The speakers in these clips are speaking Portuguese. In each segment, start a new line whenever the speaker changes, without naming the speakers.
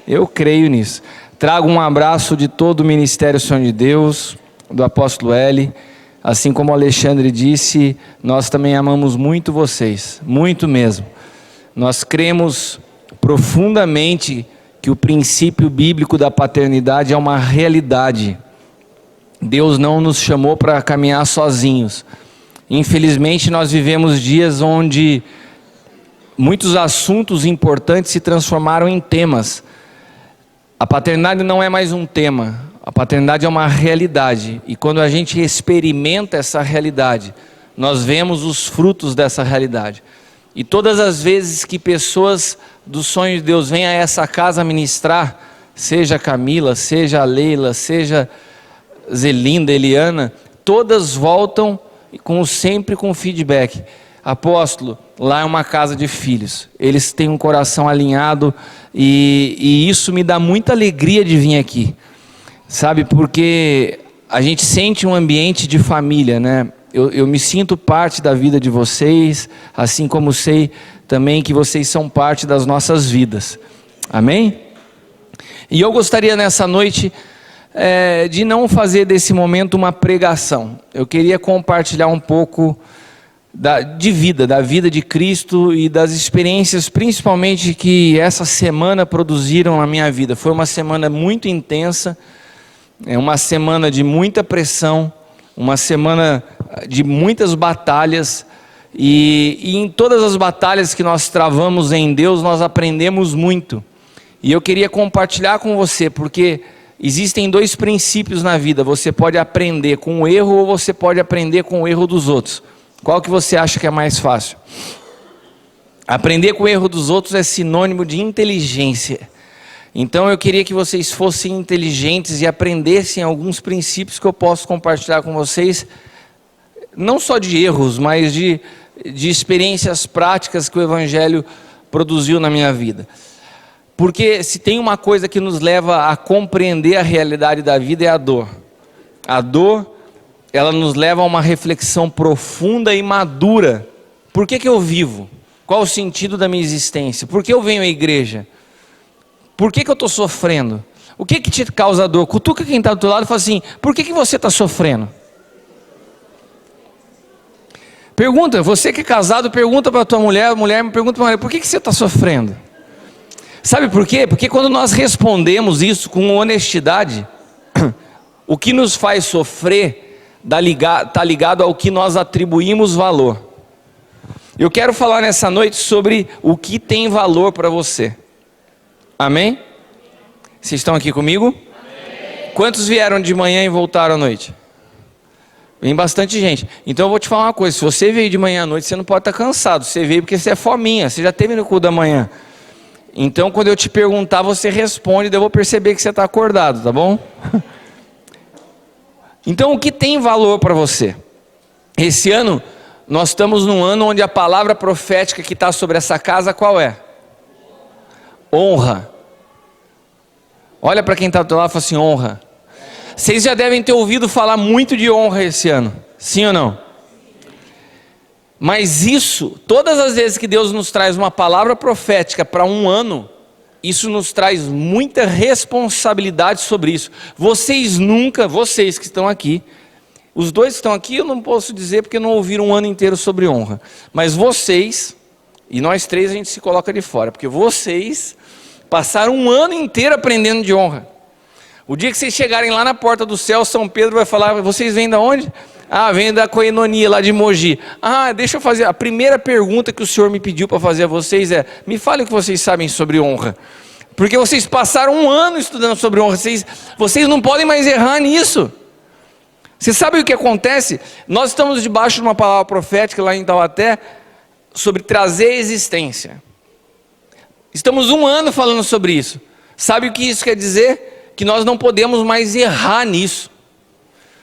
Eu creio nisso. Trago um abraço de todo o Ministério Sonho de Deus, do apóstolo L. Assim como o Alexandre disse, nós também amamos muito vocês, muito mesmo. Nós cremos profundamente que o princípio bíblico da paternidade é uma realidade. Deus não nos chamou para caminhar sozinhos. Infelizmente, nós vivemos dias onde muitos assuntos importantes se transformaram em temas. A paternidade não é mais um tema, a paternidade é uma realidade. E quando a gente experimenta essa realidade, nós vemos os frutos dessa realidade. E todas as vezes que pessoas do Sonho de Deus vêm a essa casa ministrar, seja a Camila, seja a Leila, seja Zelinda, Eliana, todas voltam sempre com feedback. Apóstolo, lá é uma casa de filhos, eles têm um coração alinhado e isso me dá muita alegria de vir aqui, sabe, porque a gente sente um ambiente de família, né? Eu me sinto parte da vida de vocês, assim como sei também que vocês são parte das nossas vidas, amém? E eu gostaria nessa noite de não fazer desse momento uma pregação. Eu queria compartilhar um pouco da vida de Cristo e das experiências principalmente que essa semana produziram na minha vida. Foi uma semana muito intensa, uma semana de muita pressão, uma semana de muitas batalhas, e em todas as batalhas que nós travamos em Deus, nós aprendemos muito. E eu queria compartilhar com você, porque existem dois princípios na vida: você pode aprender com o erro ou você pode aprender com o erro dos outros. Qual que você acha que é mais fácil? Aprender com o erro dos outros é sinônimo de inteligência. Então eu queria que vocês fossem inteligentes e aprendessem alguns princípios que eu posso compartilhar com vocês, não só de erros, mas de experiências práticas que o Evangelho produziu na minha vida. Porque se tem uma coisa que nos leva a compreender a realidade da vida é a dor. A dor, ela nos leva a uma reflexão profunda e madura. Por que eu vivo? Qual o sentido da minha existência? Por que eu venho à igreja? Por que eu estou sofrendo? O que te causa dor? Cutuca quem está do teu lado e fala assim: por que você está sofrendo? Pergunta, você que é casado, pergunta para a tua mulher, a mulher me pergunta para a mulher: por que você está sofrendo? Sabe por quê? Porque quando nós respondemos isso com honestidade, o que nos faz sofrer está ligado ao que nós atribuímos valor. Eu quero falar nessa noite sobre o que tem valor para você. Amém? Vocês estão aqui comigo? Amém. Quantos vieram de manhã e voltaram à noite? Vem bastante gente. Então eu vou te falar uma coisa: se você veio de manhã à noite, você não pode estar cansado. Você veio porque você é fominha, você já teve no cu da manhã. Então quando eu te perguntar, você responde, daí eu vou perceber que você está acordado, tá bom? Então o que tem valor para você? Esse ano, nós estamos num ano onde a palavra profética que está sobre essa casa, qual é? Honra. Olha para quem está do teu lado e fala assim: honra. Vocês já devem ter ouvido falar muito de honra esse ano, sim ou não? Mas isso, todas as vezes que Deus nos traz uma palavra profética para um ano, isso nos traz muita responsabilidade sobre isso. Vocês que estão aqui, os dois que estão aqui eu não posso dizer porque não ouviram um ano inteiro sobre honra, mas vocês, e nós três a gente se coloca de fora, porque vocês passaram um ano inteiro aprendendo de honra. O dia que vocês chegarem lá na porta do céu, São Pedro vai falar: vocês vêm de onde? Ah, vem da Coenonia, lá de Mogi. Ah, deixa eu fazer, a primeira pergunta que o Senhor me pediu para fazer a vocês é: me fale o que vocês sabem sobre honra. Porque vocês passaram um ano estudando sobre honra, vocês não podem mais errar nisso. Você sabe o que acontece? Nós estamos debaixo de uma palavra profética lá em Taubaté, sobre trazer existência. Estamos um ano falando sobre isso. Sabe o que isso quer dizer? Que nós não podemos mais errar nisso.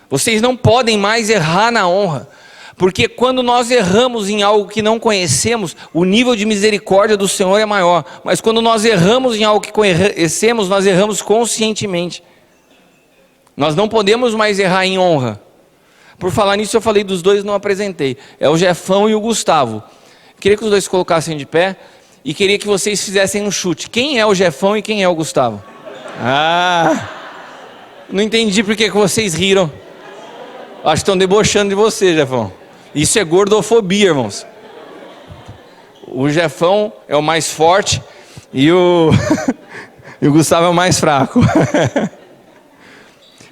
Vocês não podem mais errar na honra. Porque quando nós erramos em algo que não conhecemos, o nível de misericórdia do Senhor é maior. Mas quando nós erramos em algo que conhecemos, nós erramos conscientemente. Nós não podemos mais errar em honra. Por falar nisso, eu falei dos dois, não apresentei. É o Jefão e o Gustavo. Queria que os dois se colocassem de pé. e queria que vocês fizessem um chute. Quem é o Jefão e quem é o Gustavo? Não entendi por que vocês riram. Acho que estão debochando de você, Jefão. Isso é gordofobia, irmãos. O Jefão é o mais forte e o Gustavo é o mais fraco.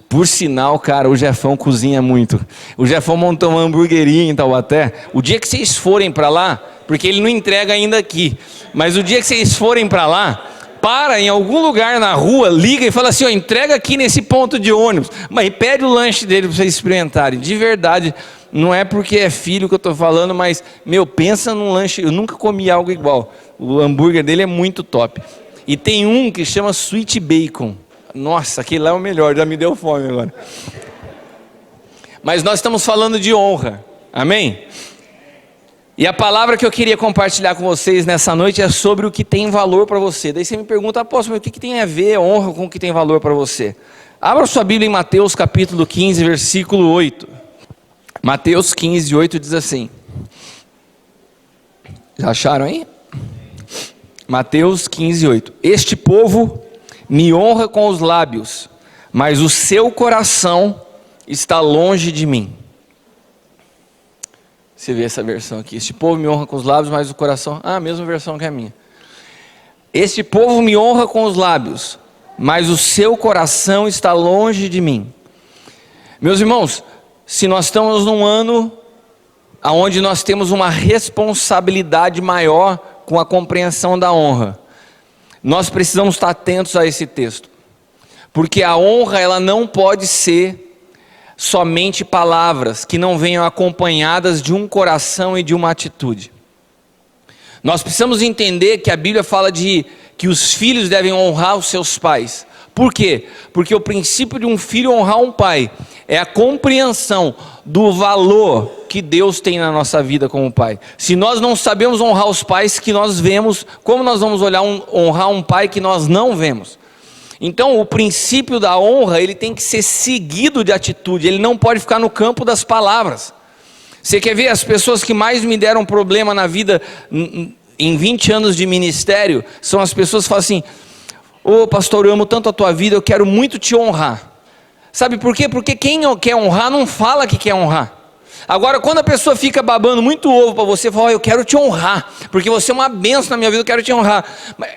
Por sinal, cara, o Jefão cozinha muito. O Jefão montou uma hamburgueria em Taubaté. O dia que vocês forem para lá, porque ele não entrega ainda aqui, mas o dia que vocês forem para lá, para em algum lugar na rua, liga e fala assim, entrega aqui nesse ponto de ônibus. Mas pede o lanche dele para vocês experimentarem. De verdade, não é porque é filho que eu estou falando, mas, pensa num lanche. Eu nunca comi algo igual. O hambúrguer dele é muito top. E tem um que chama Sweet Bacon. Nossa, aquele lá é o melhor, já me deu fome agora. Mas nós estamos falando de honra, amém? E a palavra que eu queria compartilhar com vocês nessa noite é sobre o que tem valor para você. Daí você me pergunta, apóstolo, mas o que tem a ver honra com o que tem valor para você? Abra sua Bíblia em Mateus capítulo 15, versículo 8. Mateus 15, 8 diz assim. Já acharam aí? Mateus 15, 8. Este povo me honra com os lábios, mas o seu coração está longe de mim. Você vê essa versão aqui. Este povo me honra com os lábios, mas o coração... a mesma versão que a minha. Este povo me honra com os lábios, mas o seu coração está longe de mim. Meus irmãos, se nós estamos num ano onde nós temos uma responsabilidade maior com a compreensão da honra, nós precisamos estar atentos a esse texto, porque a honra ela não pode ser somente palavras que não venham acompanhadas de um coração e de uma atitude. Nós precisamos entender que a Bíblia fala de que os filhos devem honrar os seus pais. Por quê? Porque o princípio de um filho honrar um pai é a compreensão do valor que Deus tem na nossa vida como pai. Se nós não sabemos honrar os pais que nós vemos, como nós vamos honrar um pai que nós não vemos? Então o princípio da honra, ele tem que ser seguido de atitude, ele não pode ficar no campo das palavras. Você quer ver as pessoas que mais me deram problema na vida em 20 anos de ministério? São as pessoas que falam assim, pastor, eu amo tanto a tua vida, eu quero muito te honrar. Sabe por quê? Porque quem quer honrar não fala que quer honrar. Agora, quando a pessoa fica babando muito ovo para você, fala, eu quero te honrar, porque você é uma bênção na minha vida, eu quero te honrar.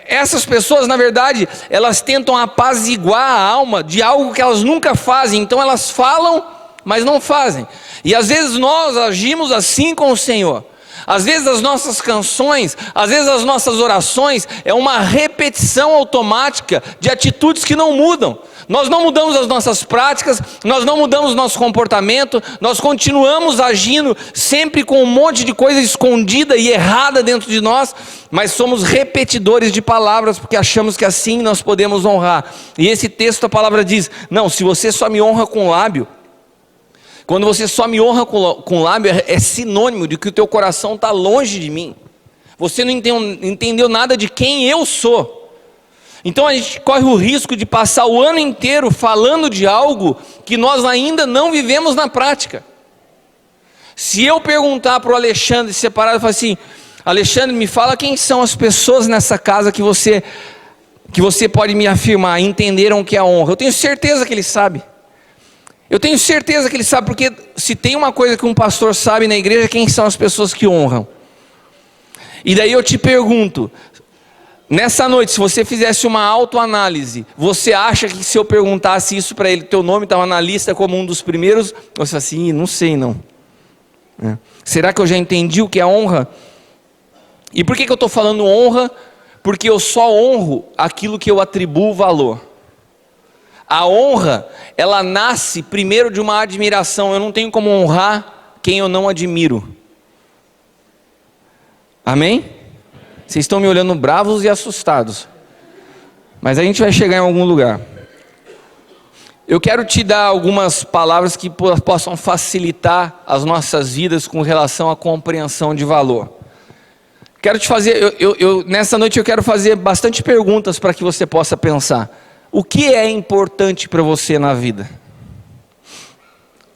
Essas pessoas, na verdade, elas tentam apaziguar a alma de algo que elas nunca fazem, então elas falam, mas não fazem. E às vezes nós agimos assim com o Senhor. Às vezes as nossas canções, às vezes as nossas orações é uma repetição automática de atitudes que não mudam. Nós não mudamos as nossas práticas, nós não mudamos o nosso comportamento, nós continuamos agindo sempre com um monte de coisa escondida e errada dentro de nós, mas somos repetidores de palavras porque achamos que assim nós podemos honrar. E esse texto, a palavra diz, não, se você só me honra com o lábio, quando você só me honra com o lábio, é sinônimo de que o teu coração está longe de mim. Você não entendeu nada de quem eu sou. Então a gente corre o risco de passar o ano inteiro falando de algo que nós ainda não vivemos na prática. Se eu perguntar para o Alexandre separado, eu falo assim, Alexandre, me fala quem são as pessoas nessa casa que você pode me afirmar, entenderam o que é a honra. Eu tenho certeza que ele sabe. Eu tenho certeza que ele sabe, porque se tem uma coisa que um pastor sabe na igreja, quem são as pessoas que honram. E daí eu te pergunto, nessa noite, se você fizesse uma autoanálise, você acha que se eu perguntasse isso para ele, teu nome estava na lista como um dos primeiros? Você fala assim, não sei não. Será que eu já entendi o que é honra? E por que eu estou falando honra? Porque eu só honro aquilo que eu atribuo valor. A honra, ela nasce primeiro de uma admiração. Eu não tenho como honrar quem eu não admiro. Amém? Vocês estão me olhando bravos e assustados. Mas a gente vai chegar em algum lugar. Eu quero te dar algumas palavras que possam facilitar as nossas vidas com relação à compreensão de valor. Quero te fazer, nessa noite eu quero fazer bastante perguntas para que você possa pensar. O que é importante para você na vida?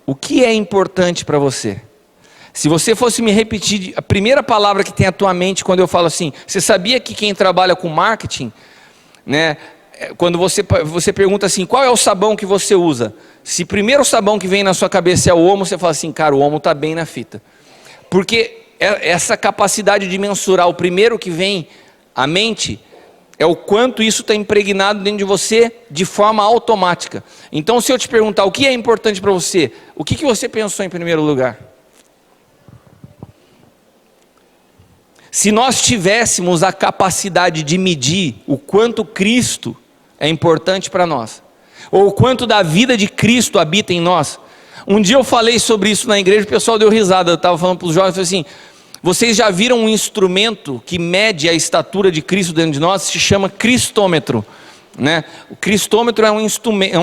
O que é importante para você? Se você fosse me repetir a primeira palavra que tem à tua mente quando eu falo assim, você sabia que quem trabalha com marketing, né, quando você pergunta assim, qual é o sabão que você usa? Se primeiro o sabão que vem na sua cabeça é o Omo, você fala assim, cara, o Omo está bem na fita. Porque essa capacidade de mensurar o primeiro que vem à mente é o quanto isso está impregnado dentro de você de forma automática. Então, se eu te perguntar o que é importante para você, o que você pensou em primeiro lugar? Se nós tivéssemos a capacidade de medir o quanto Cristo é importante para nós, ou o quanto da vida de Cristo habita em nós. Um dia eu falei sobre isso na igreja, o pessoal deu risada, eu estava falando para os jovens, assim, vocês já viram um instrumento que mede a estatura de Cristo dentro de nós? Se chama cristômetro, né? O cristômetro é um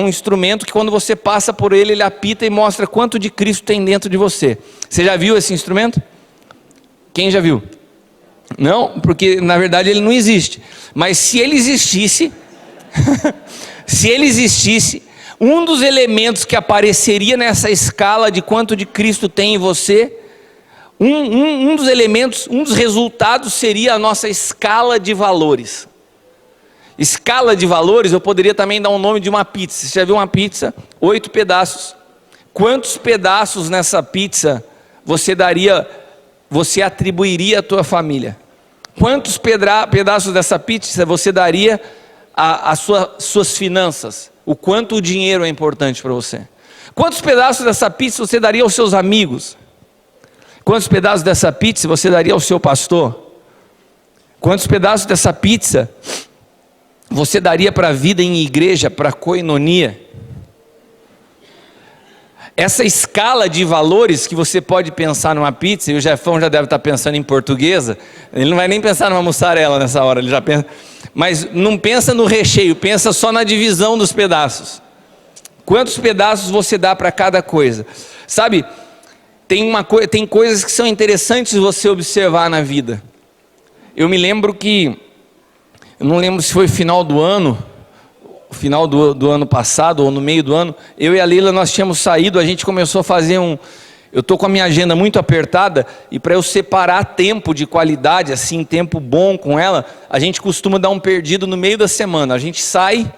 instrumento que quando você passa por ele, ele apita e mostra quanto de Cristo tem dentro de você. Você já viu esse instrumento? Quem já viu? Não, porque na verdade ele não existe. Mas se ele existisse, se ele existisse, um dos elementos que apareceria nessa escala de quanto de Cristo tem em você, um dos elementos, um dos resultados seria a nossa escala de valores. Escala de valores, eu poderia também dar um nome de uma pizza. Você já viu uma pizza? 8 pedaços. Quantos pedaços nessa pizza você atribuiria à tua família? Quantos pedaços dessa pizza você daria às suas finanças? O quanto o dinheiro é importante para você? Quantos pedaços dessa pizza você daria aos seus amigos? Quantos pedaços dessa pizza você daria ao seu pastor? Quantos pedaços dessa pizza você daria para a vida em igreja, para a koinonia? Essa escala de valores que você pode pensar numa pizza, e o Jefão já deve estar pensando em portuguesa, ele não vai nem pensar numa mussarela nessa hora, ele já pensa, mas não pensa no recheio, pensa só na divisão dos pedaços. Quantos pedaços você dá para cada coisa? Sabe, tem coisas que são interessantes você observar na vida. Eu me lembro que, eu não lembro se foi final do ano passado ou no meio do ano, eu e a Leila nós tínhamos saído, a gente começou a fazer eu estou com a minha agenda muito apertada, e para eu separar tempo de qualidade, assim, tempo bom com ela, a gente costuma dar um perdido no meio da semana. A gente sai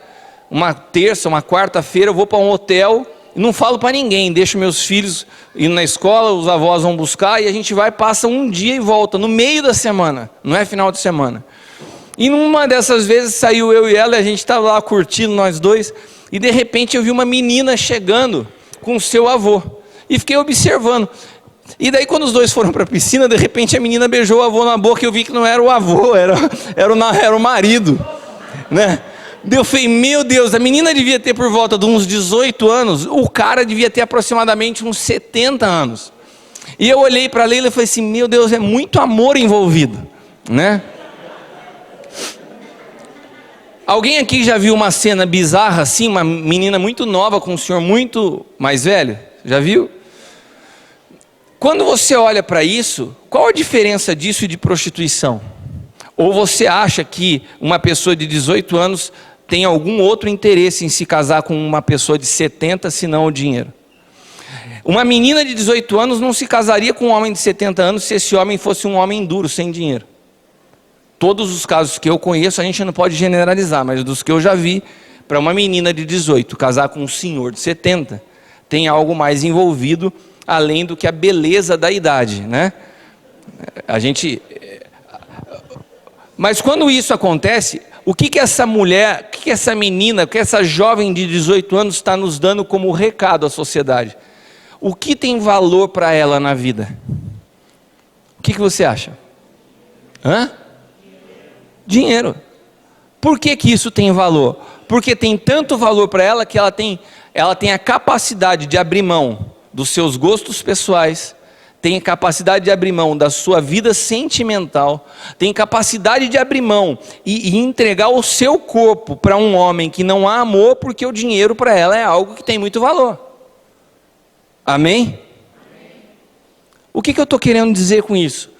uma terça, uma quarta-feira, eu vou para um hotel, não falo para ninguém, deixo meus filhos indo na escola, os avós vão buscar, e a gente vai, passa um dia e volta, no meio da semana, não é final de semana. E numa dessas vezes saiu eu e ela, e a gente estava lá curtindo nós dois, e de repente eu vi uma menina chegando com o seu avô, e fiquei observando. E daí quando os dois foram para a piscina, de repente a menina beijou o avô na boca, e eu vi que não era o avô, era o marido, né? Eu falei, meu Deus, a menina devia ter por volta de uns 18 anos, o cara devia ter aproximadamente uns 70 anos. E eu olhei para a Leila e falei assim, meu Deus, é muito amor envolvido, né? Alguém aqui já viu uma cena bizarra assim, uma menina muito nova com um senhor muito mais velho? Já viu? Quando você olha para isso, qual a diferença disso e de prostituição? Ou você acha que uma pessoa de 18 anos tem algum outro interesse em se casar com uma pessoa de 70, senão o dinheiro? Uma menina de 18 anos não se casaria com um homem de 70 anos se esse homem fosse um homem duro, sem dinheiro. Todos os casos que eu conheço, a gente não pode generalizar, mas dos que eu já vi, para uma menina de 18 casar com um senhor de 70, tem algo mais envolvido, além do que a beleza da idade, né? Mas quando isso acontece, o que essa mulher, o que essa menina, o que essa jovem de 18 anos está nos dando como recado à sociedade? O que tem valor para ela na vida? O que você acha? Dinheiro. Por que isso tem valor? Porque tem tanto valor para ela que ela tem a capacidade de abrir mão dos seus gostos pessoais, tem a capacidade de abrir mão da sua vida sentimental, tem capacidade de abrir mão e entregar o seu corpo para um homem que não há amor, porque o dinheiro para ela é algo que tem muito valor. Amém? O que eu estou querendo dizer com isso?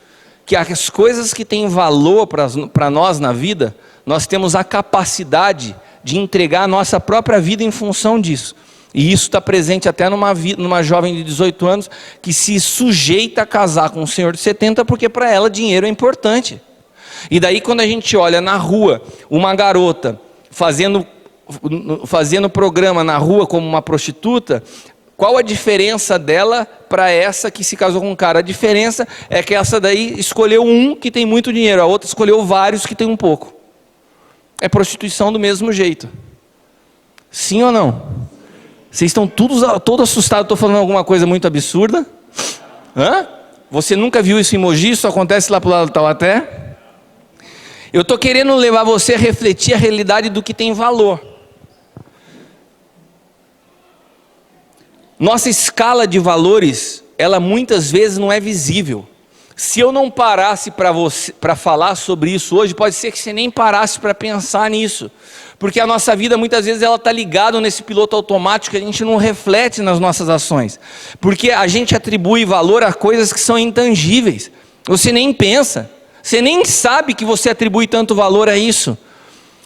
Que as coisas que têm valor para nós na vida, nós temos a capacidade de entregar a nossa própria vida em função disso. E isso está presente até numa jovem de 18 anos que se sujeita a casar com um senhor de 70 porque para ela dinheiro é importante. E daí quando a gente olha na rua uma garota fazendo programa na rua como uma prostituta, qual a diferença dela para essa que se casou com um cara? A diferença é que essa daí escolheu um que tem muito dinheiro, a outra escolheu vários que tem um pouco. É prostituição do mesmo jeito. Sim ou não? Vocês estão todos assustados, estou falando alguma coisa muito absurda? Hã? Você nunca viu isso em Mogi? Isso acontece lá para o lado do Taubaté? Eu estou querendo levar você a refletir a realidade do que tem valor. Nossa escala de valores, ela muitas vezes não é visível. Se eu não parasse para falar sobre isso hoje, pode ser que você nem parasse para pensar nisso. Porque a nossa vida muitas vezes ela está ligada nesse piloto automático que a gente não reflete nas nossas ações. Porque a gente atribui valor a coisas que são intangíveis. Você nem pensa, você nem sabe que você atribui tanto valor a isso.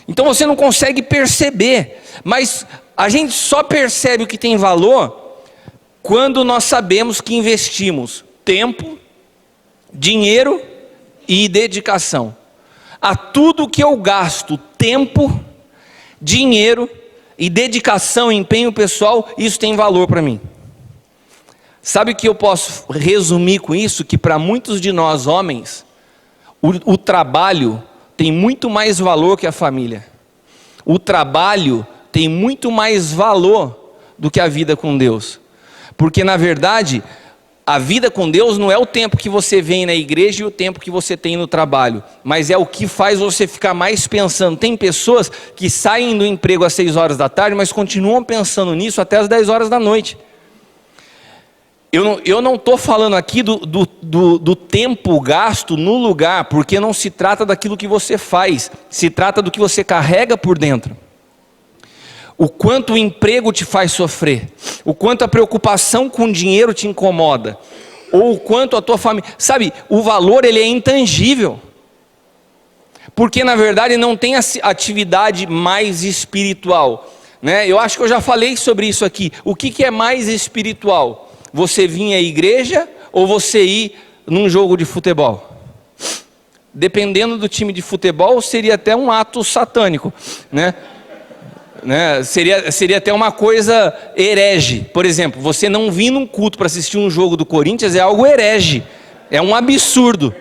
Então você não consegue perceber. Mas a gente só percebe o que tem valor quando nós sabemos que investimos tempo, dinheiro e dedicação. A tudo que eu gasto tempo, dinheiro e dedicação, empenho pessoal, isso tem valor para mim. Sabe o que eu posso resumir com isso? Que para muitos de nós homens, o trabalho tem muito mais valor que a família. O trabalho tem muito mais valor do que a vida com Deus. Porque na verdade, a vida com Deus não é o tempo que você vem na igreja e o tempo que você tem no trabalho, mas é o que faz você ficar mais pensando. Tem pessoas que saem do emprego às 6 horas da tarde, mas continuam pensando nisso até às 10 horas da noite. Eu não estou falando aqui do tempo gasto no lugar, porque não se trata daquilo que você faz, se trata do que você carrega por dentro. O quanto o emprego te faz sofrer, o quanto a preocupação com o dinheiro te incomoda, ou o quanto a tua família... Sabe, o valor ele é intangível, porque na verdade não tem atividade mais espiritual, né? Eu acho que eu já falei sobre isso aqui. O que é mais espiritual? Você vir à igreja ou você ir num jogo de futebol? Dependendo do time de futebol, seria até um ato satânico, né? Seria até uma coisa herege. Por exemplo, você não vir num culto para assistir um jogo do Corinthians é algo herege, é um absurdo.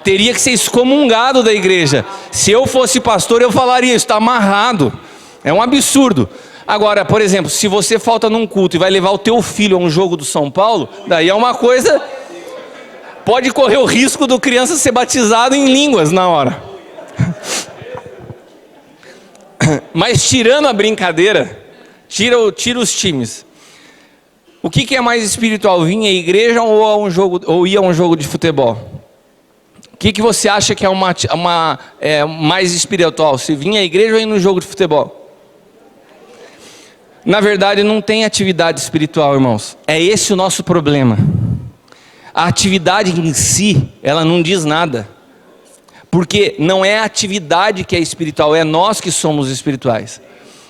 Teria que ser excomungado da igreja. Se eu fosse pastor, eu falaria isso, está amarrado. É um absurdo. Agora, por exemplo, se você falta num culto e vai levar o teu filho a um jogo do São Paulo, daí é uma coisa... Pode correr o risco do criança ser batizado em línguas na hora. Mas tirando a brincadeira, tira os times. O que é mais espiritual? Vir à igreja ou ir a um jogo de futebol? O que você acha que é mais espiritual? Se vir à igreja ou ir no jogo de futebol? Na verdade não tem atividade espiritual, irmãos. É esse o nosso problema. A atividade em si, ela não diz nada. Porque não é a atividade que é espiritual, é nós que somos espirituais.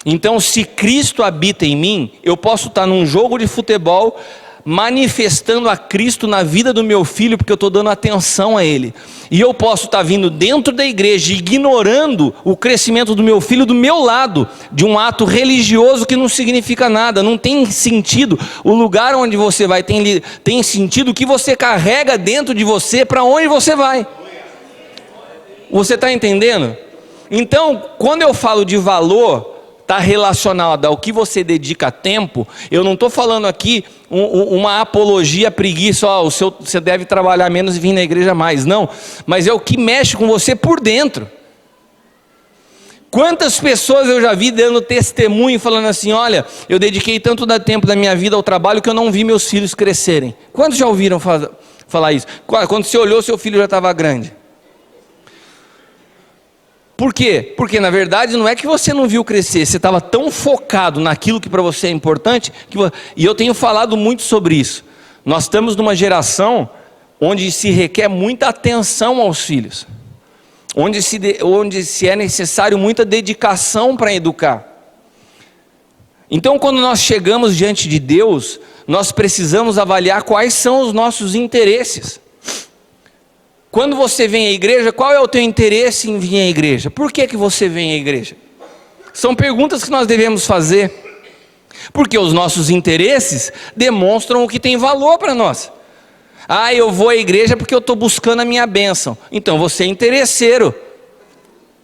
Então, se Cristo habita em mim, eu posso estar num jogo de futebol, manifestando a Cristo na vida do meu filho, porque eu estou dando atenção a Ele. E eu posso estar vindo dentro da igreja, ignorando o crescimento do meu filho do meu lado, de um ato religioso que não significa nada, não tem sentido. O lugar onde você vai tem sentido o que você carrega dentro de você, para onde você vai. Você está entendendo? Então, quando eu falo de valor, está relacionado ao que você dedica tempo. Eu não estou falando aqui uma apologia à preguiça, você deve trabalhar menos e vir na igreja mais. Não, mas é o que mexe com você por dentro. Quantas pessoas eu já vi dando testemunho, falando assim, olha, eu dediquei tanto tempo da minha vida ao trabalho que eu não vi meus filhos crescerem. Quantos já ouviram falar isso? Quando você olhou, seu filho já estava grande. Por quê? Porque na verdade não é que você não viu crescer, você estava tão focado naquilo que para você é importante, e eu tenho falado muito sobre isso. Nós estamos numa geração onde se requer muita atenção aos filhos, onde se é necessário muita dedicação para educar. Então, quando nós chegamos diante de Deus, nós precisamos avaliar quais são os nossos interesses. Quando você vem à igreja, qual é o teu interesse em vir à igreja? Por que você vem à igreja? São perguntas que nós devemos fazer, porque os nossos interesses demonstram o que tem valor para nós. Ah, eu vou à igreja porque eu estou buscando a minha bênção. Então você é interesseiro,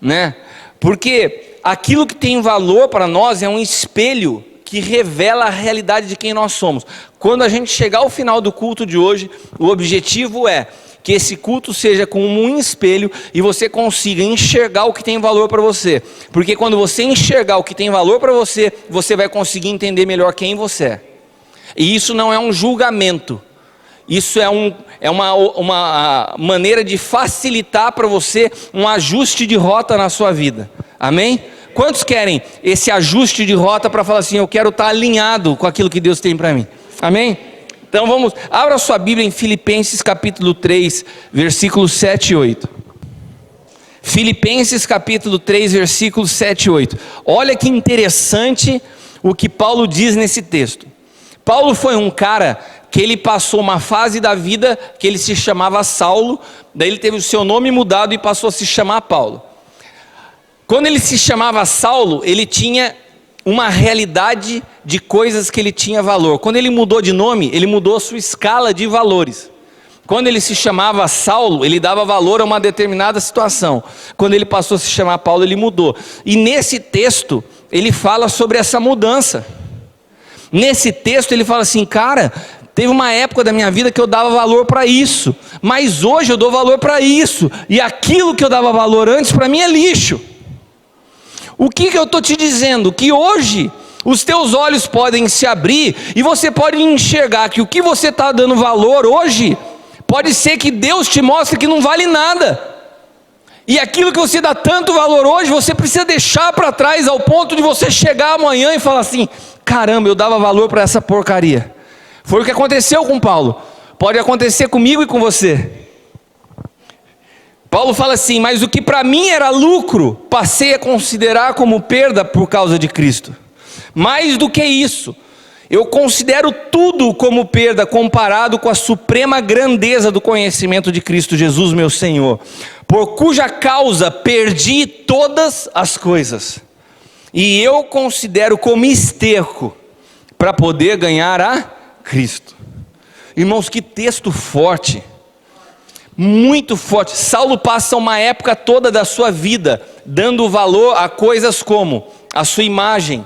né? Porque aquilo que tem valor para nós é um espelho que revela a realidade de quem nós somos. Quando a gente chegar ao final do culto de hoje, o objetivo é que esse culto seja como um espelho e você consiga enxergar o que tem valor para você. Porque quando você enxergar o que tem valor para você, você vai conseguir entender melhor quem você é. E isso não é um julgamento. Isso é uma maneira de facilitar para você um ajuste de rota na sua vida. Amém? Quantos querem esse ajuste de rota para falar assim, eu quero estar alinhado com aquilo que Deus tem para mim? Amém? Então vamos, abra sua Bíblia em Filipenses capítulo 3, versículos 7 e 8. Filipenses capítulo 3, versículos 7 e 8. Olha que interessante o que Paulo diz nesse texto. Paulo foi um cara que ele passou uma fase da vida que ele se chamava Saulo, daí ele teve o seu nome mudado e passou a se chamar Paulo. Quando ele se chamava Saulo, ele tinha uma realidade de coisas que ele tinha valor. Quando ele mudou de nome, ele mudou a sua escala de valores. Quando ele se chamava Saulo, ele dava valor a uma determinada situação. Quando ele passou a se chamar Paulo, ele mudou. E nesse texto, ele fala sobre essa mudança. Nesse texto ele fala assim, cara, teve uma época da minha vida que eu dava valor para isso, mas hoje eu dou valor para isso, e aquilo que eu dava valor antes para mim é lixo. O que eu estou te dizendo? Que hoje os teus olhos podem se abrir e você pode enxergar que o que você está dando valor hoje, pode ser que Deus te mostre que não vale nada. E aquilo que você dá tanto valor hoje, você precisa deixar para trás ao ponto de você chegar amanhã e falar assim, caramba, eu dava valor para essa porcaria. Foi o que aconteceu com Paulo. Pode acontecer comigo e com você. Paulo fala assim, mas o que para mim era lucro, passei a considerar como perda por causa de Cristo. Mais do que isso, eu considero tudo como perda comparado com a suprema grandeza do conhecimento de Cristo Jesus, meu Senhor, por cuja causa perdi todas as coisas. E eu considero como esterco para poder ganhar a Cristo. Irmãos, que texto forte. Muito forte. Saulo passa uma época toda da sua vida dando valor a coisas como a sua imagem,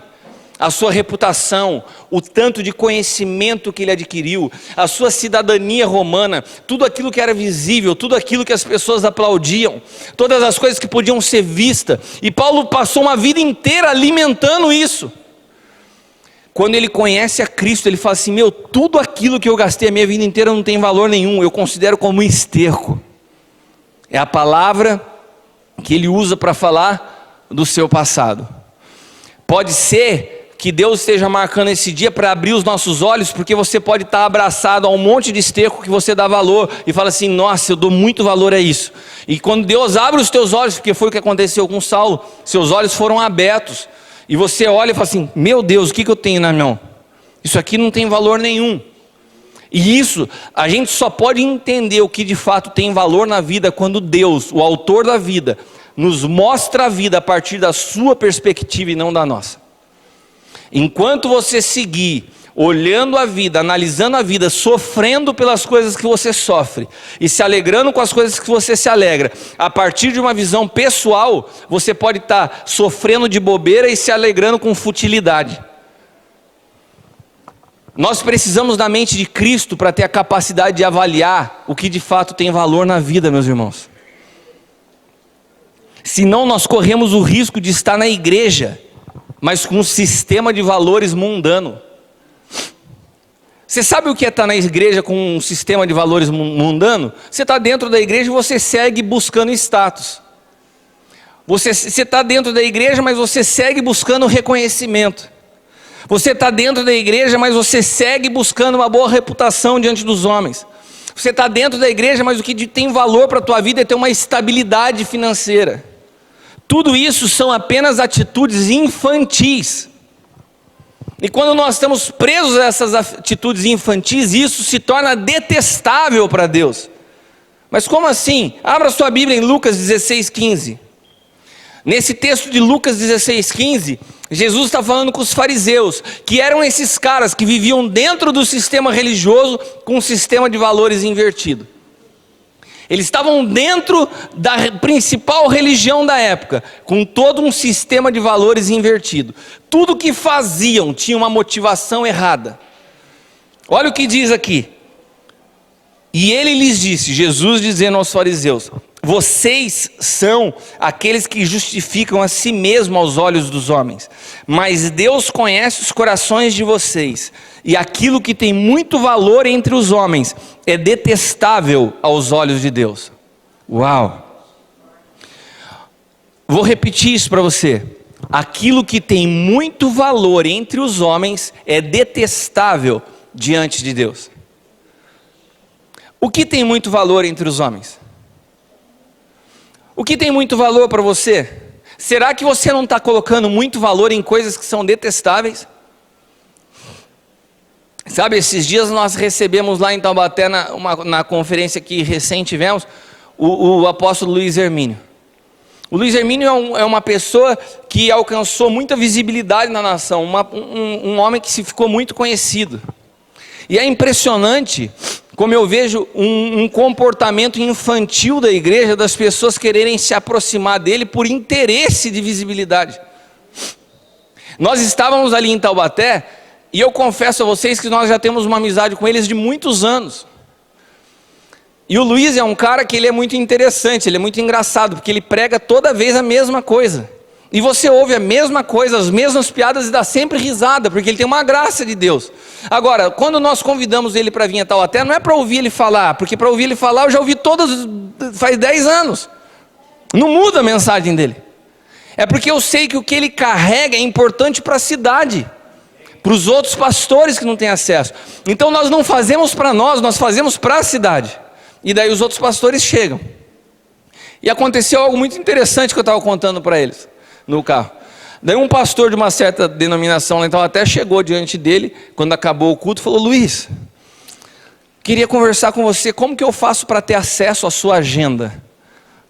a sua reputação, o tanto de conhecimento que ele adquiriu, a sua cidadania romana, tudo aquilo que era visível, tudo aquilo que as pessoas aplaudiam, todas as coisas que podiam ser vistas. E Paulo passou uma vida inteira alimentando isso. Quando ele conhece a Cristo, ele fala assim, meu, tudo aquilo que eu gastei a minha vida inteira não tem valor nenhum, eu considero como esterco. É a palavra que ele usa para falar do seu passado. Pode ser que Deus esteja marcando esse dia para abrir os nossos olhos, porque você pode estar abraçado a um monte de esterco que você dá valor, e fala assim, nossa, eu dou muito valor a isso. E quando Deus abre os teus olhos, porque foi o que aconteceu com Saulo, seus olhos foram abertos, e você olha e fala assim, meu Deus, o que eu tenho na mão? Isso aqui não tem valor nenhum. E isso, a gente só pode entender o que de fato tem valor na vida, quando Deus, o autor da vida, nos mostra a vida a partir da sua perspectiva e não da nossa. Enquanto você seguir olhando a vida, analisando a vida, sofrendo pelas coisas que você sofre e se alegrando com as coisas que você se alegra, a partir de uma visão pessoal, você pode estar sofrendo de bobeira e se alegrando com futilidade. Nós precisamos da mente de Cristo para ter a capacidade de avaliar o que de fato tem valor na vida, meus irmãos. Senão nós corremos o risco de estar na igreja, mas com um sistema de valores mundano. Você sabe o que é estar na igreja com um sistema de valores mundano? Você está dentro da igreja e você segue buscando status. Você está dentro da igreja, mas você segue buscando reconhecimento. Você está dentro da igreja, mas você segue buscando uma boa reputação diante dos homens. Você está dentro da igreja, mas o que tem valor para a tua vida é ter uma estabilidade financeira. Tudo isso são apenas atitudes infantis. E quando nós estamos presos a essas atitudes infantis, isso se torna detestável para Deus. Mas como assim? Abra sua Bíblia em Lucas 16:15. Nesse texto de Lucas 16:15, Jesus está falando com os fariseus, que eram esses caras que viviam dentro do sistema religioso com um sistema de valores invertido. Eles estavam dentro da principal religião da época, com todo um sistema de valores invertido. Tudo que faziam tinha uma motivação errada. Olha o que diz aqui. E ele lhes disse, Jesus dizendo aos fariseus: vocês são aqueles que justificam a si mesmo aos olhos dos homens, mas Deus conhece os corações de vocês, e aquilo que tem muito valor entre os homens é detestável aos olhos de Deus. Uau! Vou repetir isso para você. Aquilo que tem muito valor entre os homens é detestável diante de Deus. O que tem muito valor entre os homens? O que tem muito valor para você? Será que você não está colocando muito valor em coisas que são detestáveis? Sabe, esses dias nós recebemos lá em Taubaté, na conferência que recém tivemos, o apóstolo Luiz Hermínio. O Luiz Hermínio é uma pessoa que alcançou muita visibilidade na nação, um homem que se ficou muito conhecido. E é impressionante como eu vejo um comportamento infantil da igreja, das pessoas quererem se aproximar dele por interesse de visibilidade. Nós estávamos ali em Taubaté, e eu confesso a vocês que nós já temos uma amizade com eles de muitos anos. E o Luiz é um cara que ele é muito interessante, ele é muito engraçado, porque ele prega toda vez a mesma coisa. E você ouve a mesma coisa, as mesmas piadas e dá sempre risada, porque ele tem uma graça de Deus. Agora, quando nós convidamos ele para vir a Taubaté, não é para ouvir ele falar, porque para ouvir ele falar eu já ouvi todas, faz 10 anos. Não muda a mensagem dele. É porque eu sei que o que ele carrega é importante para a cidade, para os outros pastores que não têm acesso. Então nós não fazemos para nós fazemos para a cidade. E daí os outros pastores chegam. E aconteceu algo muito interessante que eu estava contando para eles no carro. Daí um pastor de uma certa denominação lá, então até chegou diante dele, quando acabou o culto, falou: Luiz, queria conversar com você, como que eu faço para ter acesso à sua agenda?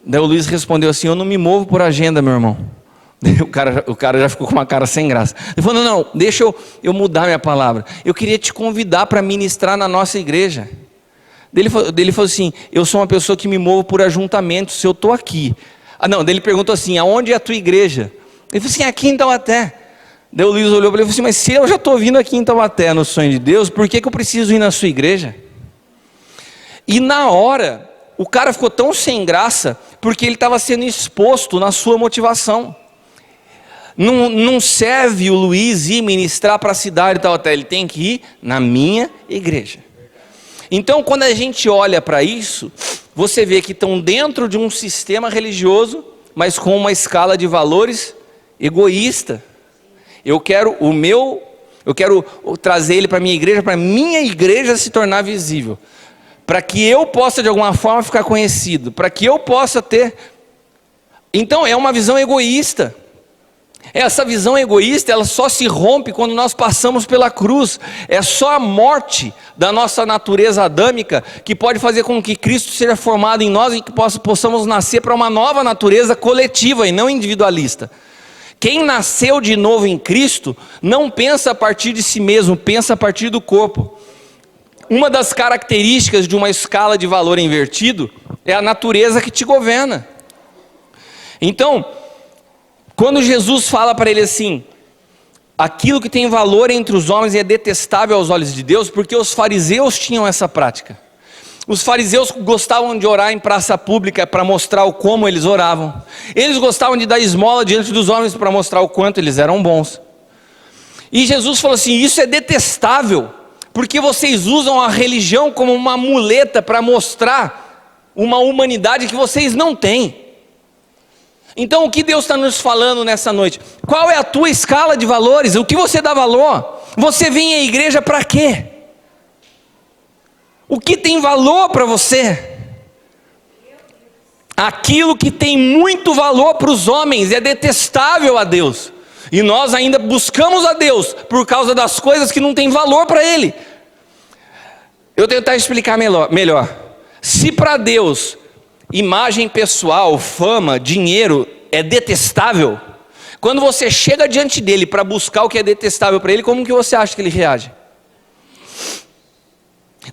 Daí o Luiz respondeu assim: eu não me movo por agenda, meu irmão. Daí o cara já ficou com uma cara sem graça. Ele falou: não, deixa eu mudar minha palavra, eu queria te convidar para ministrar na nossa igreja. Daí ele falou assim: eu sou uma pessoa que me movo por ajuntamentos, se eu estou aqui. Daí ele perguntou assim: aonde é a tua igreja? Ele falou assim: aqui em Taubaté. Daí o Luiz olhou para ele e falou assim: mas se eu já estou vindo aqui em Taubaté no sonho de Deus, por que eu preciso ir na sua igreja? E na hora, o cara ficou tão sem graça, porque ele estava sendo exposto na sua motivação. Não serve o Luiz ir ministrar para a cidade de Taubaté, ele tem que ir na minha igreja. Então, quando a gente olha para isso, você vê que estão dentro de um sistema religioso, mas com uma escala de valores egoísta. Eu quero trazer ele para a minha igreja se tornar visível, para que eu possa de alguma forma ficar conhecido, para que eu possa ter. Então é uma visão egoísta. Essa visão egoísta, ela só se rompe quando nós passamos pela cruz. É só a morte da nossa natureza adâmica que pode fazer com que Cristo seja formado em nós e que possamos nascer para uma nova natureza coletiva e não individualista. Quem nasceu de novo em Cristo não pensa a partir de si mesmo, pensa a partir do corpo. Uma das características de uma escala de valor invertido é a natureza que te governa. Então, quando Jesus fala para ele assim: aquilo que tem valor entre os homens é detestável aos olhos de Deus, porque os fariseus tinham essa prática. Os fariseus gostavam de orar em praça pública para mostrar o como eles oravam. Eles gostavam de dar esmola diante dos homens para mostrar o quanto eles eram bons. E Jesus falou assim: isso é detestável, porque vocês usam a religião como uma muleta para mostrar uma humanidade que vocês não têm. Então o que Deus está nos falando nessa noite? Qual é a tua escala de valores? O que você dá valor? Você vem à igreja para quê? O que tem valor para você? Aquilo que tem muito valor para os homens é detestável a Deus. E nós ainda buscamos a Deus por causa das coisas que não têm valor para Ele. Eu vou tentar explicar melhor. Se para Deus imagem pessoal, fama, dinheiro é detestável, quando você chega diante dele para buscar o que é detestável para ele, como que você acha que ele reage?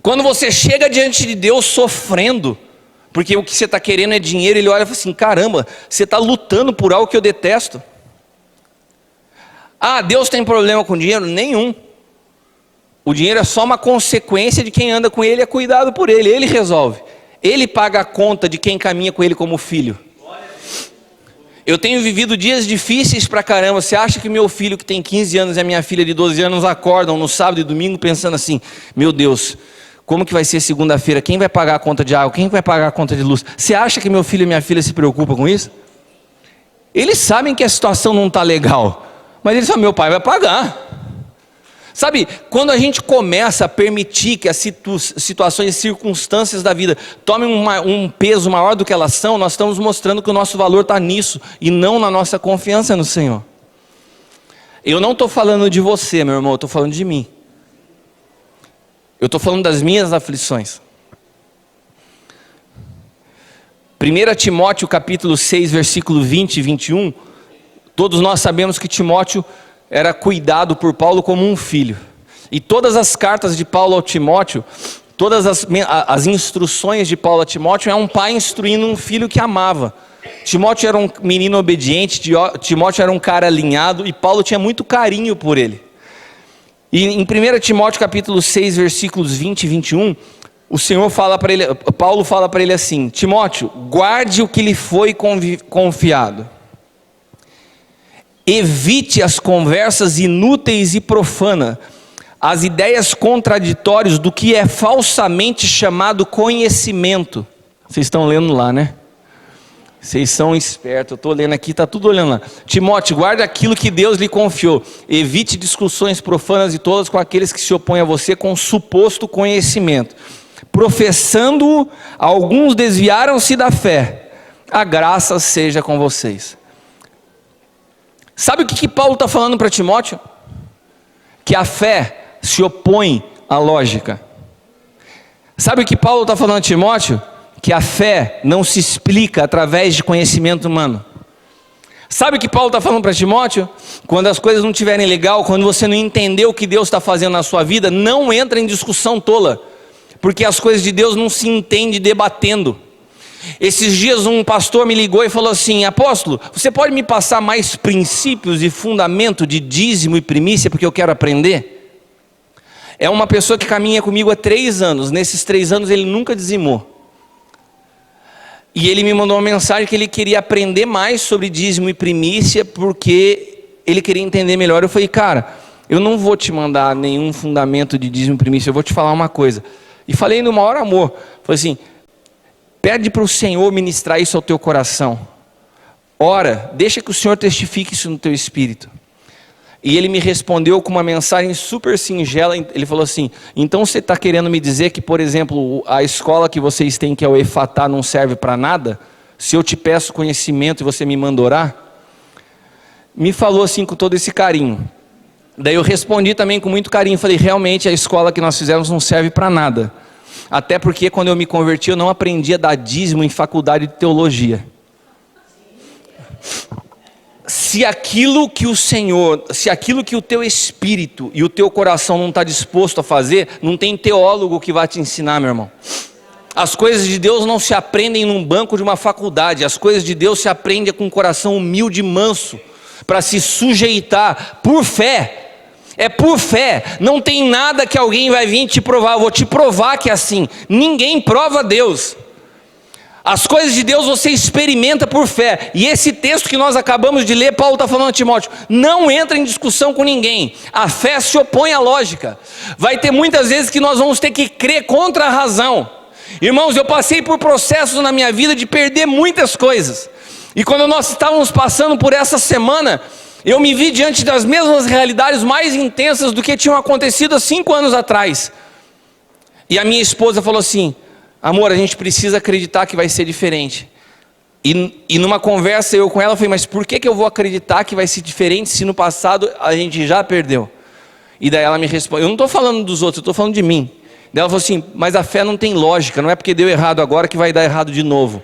Quando você chega diante de Deus sofrendo, porque o que você está querendo é dinheiro, ele olha e fala assim: caramba, você está lutando por algo que eu detesto. Ah, Deus tem problema com dinheiro? Nenhum. O dinheiro é só uma consequência de quem anda com ele, é cuidado por ele, ele resolve. Ele paga a conta de quem caminha com ele como filho. Eu tenho vivido dias difíceis pra caramba. Você acha que meu filho que tem 15 anos e a minha filha de 12 anos acordam no sábado e domingo pensando assim: meu Deus, como que vai ser segunda-feira? Quem vai pagar a conta de água? Quem vai pagar a conta de luz? Você acha que meu filho e minha filha se preocupam com isso? Eles sabem que a situação não está legal, mas eles falam: meu pai vai pagar. Sabe, quando a gente começa a permitir que as situações e circunstâncias da vida tomem um peso maior do que elas são, nós estamos mostrando que o nosso valor está nisso e não na nossa confiança no Senhor. Eu não estou falando de você, meu irmão, eu estou falando de mim. Eu estou falando das minhas aflições. 1 Timóteo capítulo 6, versículo 20 e 21, todos nós sabemos que Timóteo era cuidado por Paulo como um filho. E todas as cartas de Paulo ao Timóteo, todas as instruções de Paulo a Timóteo, é um pai instruindo um filho que amava. Timóteo era um menino obediente, Timóteo era um cara alinhado, e Paulo tinha muito carinho por ele. E em 1 Timóteo capítulo 6, versículos 20 e 21, o Senhor fala para ele, Paulo fala para ele assim: Timóteo, guarde o que lhe foi confiado. Evite as conversas inúteis e profanas, as ideias contraditórias do que é falsamente chamado conhecimento. Vocês estão lendo lá, né? Vocês são espertos, eu estou lendo aqui, está tudo olhando lá. Timóteo, guarda aquilo que Deus lhe confiou. Evite discussões profanas e tolas com aqueles que se opõem a você com suposto conhecimento. Professando-o, alguns desviaram-se da fé. A graça seja com vocês. Sabe o que Paulo está falando para Timóteo? Que a fé se opõe à lógica. Sabe o que Paulo está falando a Timóteo? Que a fé não se explica através de conhecimento humano. Sabe o que Paulo está falando para Timóteo? Quando as coisas não estiverem legal, quando você não entendeu o que Deus está fazendo na sua vida, não entra em discussão tola, porque as coisas de Deus não se entendem debatendo. Esses dias um pastor me ligou e falou assim: apóstolo, você pode me passar mais princípios e fundamento de dízimo e primícia, porque eu quero aprender? É uma pessoa que caminha comigo há 3 anos, nesses 3 anos ele nunca dizimou. E ele me mandou uma mensagem que ele queria aprender mais sobre dízimo e primícia, porque ele queria entender melhor. Eu falei: cara, eu não vou te mandar nenhum fundamento de dízimo e primícia, eu vou te falar uma coisa. E falei no maior amor, falei assim: pede para o Senhor ministrar isso ao teu coração. Ora, deixa que o Senhor testifique isso no teu espírito. E ele me respondeu com uma mensagem super singela. Ele falou assim: então você está querendo me dizer que, por exemplo, a escola que vocês têm, que é o Efatá, não serve para nada? Se eu te peço conhecimento e você me manda orar? Me falou assim com todo esse carinho. Daí eu respondi também com muito carinho. Falei: realmente a escola que nós fizemos não serve para nada. Até porque quando eu me converti eu não aprendi a dar dízimo em faculdade de teologia. Se aquilo que o teu espírito e o teu coração não está disposto a fazer, não tem teólogo que vai te ensinar, meu irmão. As coisas de Deus não se aprendem num banco de uma faculdade. As coisas de Deus se aprendem com um coração humilde e manso, para se sujeitar por fé. É por fé, não tem nada que alguém vai vir te provar. Eu vou te provar que é assim. Ninguém prova Deus. As coisas de Deus você experimenta por fé. E esse texto que nós acabamos de ler, Paulo está falando a Timóteo: não entra em discussão com ninguém. A fé se opõe à lógica. Vai ter muitas vezes que nós vamos ter que crer contra a razão. Irmãos, eu passei por processos na minha vida de perder muitas coisas. E quando nós estávamos passando por essa semana, eu me vi diante das mesmas realidades mais intensas do que tinham acontecido há 5 anos atrás. E a minha esposa falou assim: amor, a gente precisa acreditar que vai ser diferente. E numa conversa eu com ela, eu falei, mas por que eu vou acreditar que vai ser diferente se no passado a gente já perdeu? E daí ela me responde, eu não estou falando dos outros, eu estou falando de mim. Daí ela falou assim, mas a fé não tem lógica, não é porque deu errado agora que vai dar errado de novo.